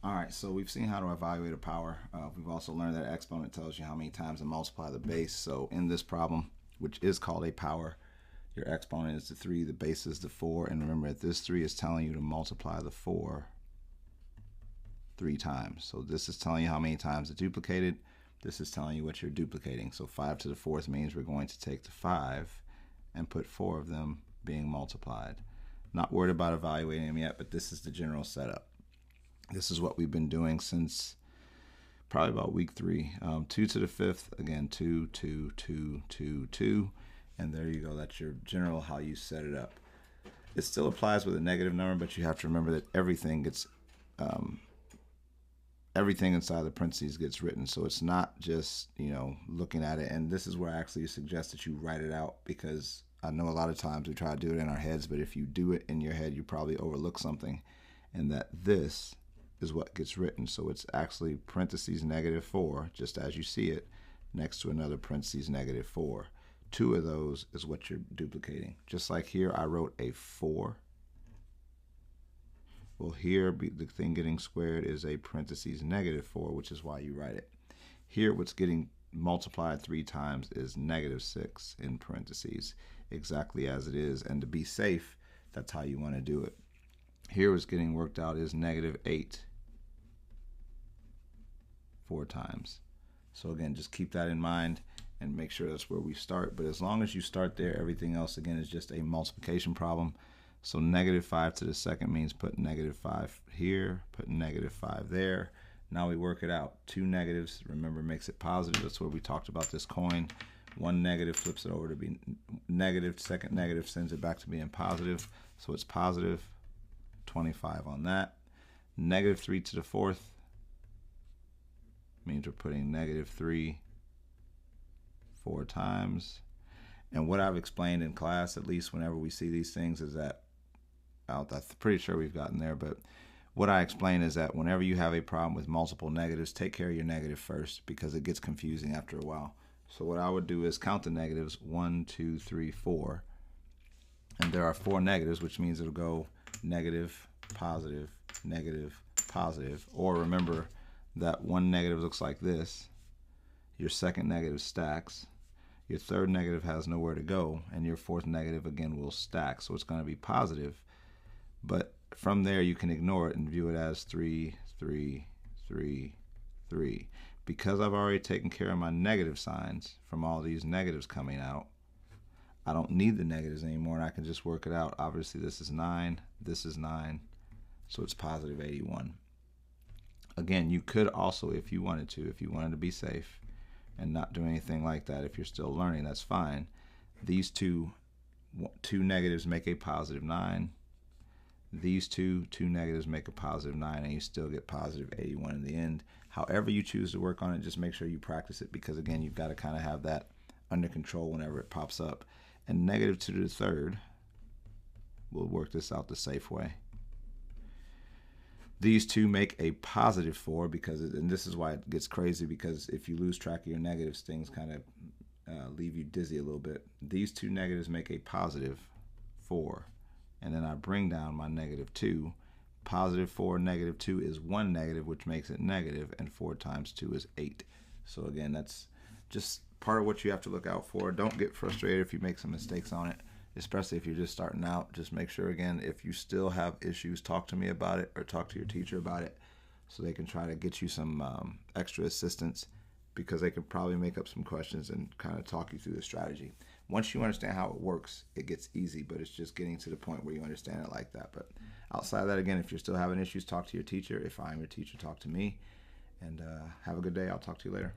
All right, so we've seen how to evaluate a power. We've also learned that exponent tells you how many times to multiply the base. So in this problem, which is called a power, your exponent is the 3, the base is the 4, and remember that this 3 is telling you to multiply the 4 3 times. So this is telling you how many times it's duplicated. This is telling you what you're duplicating. So 5 to the 4th means we're going to take the 5 and put 4 of them being multiplied. Not worried about evaluating them yet, but this is the general setup. This is what we've been doing since probably about week 3. 2 to the 5th, again, 2, 2, 2, 2, 2. And there you go. That's your general how you set it up. It still applies with a negative number, but you have to remember that everything gets everything inside the parentheses gets written. So it's not just, looking at it. And this is where I actually suggest that you write it out, because I know a lot of times we try to do it in our heads, but if you do it in your head, you probably overlook something, and that this is what gets written. So it's actually parentheses -4, just as you see it, next to another parentheses -4. 2 of those is what you're duplicating. Just like here, I wrote a 4. Well, here, the thing getting squared is a parentheses -4, which is why you write it. Here, what's getting multiplied 3 times is -6 in parentheses, exactly as it is. And to be safe, that's how you want to do it. Here, what's getting worked out is -8 4 times. So again, just keep that in mind and make sure that's where we start. But as long as you start there, everything else, again, is just a multiplication problem. So -5 to the 2nd means put -5 here, put -5 there. Now we work it out. 2 negatives, remember, makes it positive. That's where we talked about this coin. 1 negative flips it over to be negative. Second negative sends it back to being positive. So it's positive 25 on that. -3 to the 4th means we're putting -3 4 times. And what I've explained in class, at least whenever we see these things, is that, I'm pretty sure we've gotten there, but what I explain is that whenever you have a problem with multiple negatives, take care of your negative first, because it gets confusing after a while. So what I would do is count the negatives: 1, 2, 3, 4. And there are 4 negatives, which means it'll go negative, positive, negative, positive. Or remember that 1 negative looks like this. Your second negative stacks. Your third negative has nowhere to go, and your fourth negative again will stack. So it's going to be positive. But from there, you can ignore it and view it as 3, 3, 3, 3. Because I've already taken care of my negative signs from all these negatives coming out, I don't need the negatives anymore, and I can just work it out. Obviously, this is 9, this is 9, so it's positive 81. Again, you could also, if you wanted to be safe and not do anything like that, if you're still learning, that's fine. These two negatives make a positive 9. These two negatives make a positive 9, and you still get positive 81 in the end. However you choose to work on it, just make sure you practice it, because again, you've got to kind of have that under control whenever it pops up. And -2 to the 3rd, we'll work this out the safe way. These two make a positive 4, because, and this is why it gets crazy, because if you lose track of your negatives, things kind of leave you dizzy a little bit. These 2 negatives make a positive 4. And then I bring down my -2. Positive 4, -2 is 1 negative, which makes it negative, and 4 times 2 is 8. So again, that's just part of what you have to look out for. Don't get frustrated if you make some mistakes on it, especially if you're just starting out. Just make sure, again, if you still have issues, talk to me about it, or talk to your teacher about it, so they can try to get you some extra assistance, because they can probably make up some questions and kind of talk you through the strategy. Once you understand how it works, it gets easy, but it's just getting to the point where you understand it like that. But outside of that, again, if you're still having issues, talk to your teacher. If I'm your teacher, talk to me. And have a good day. I'll talk to you later.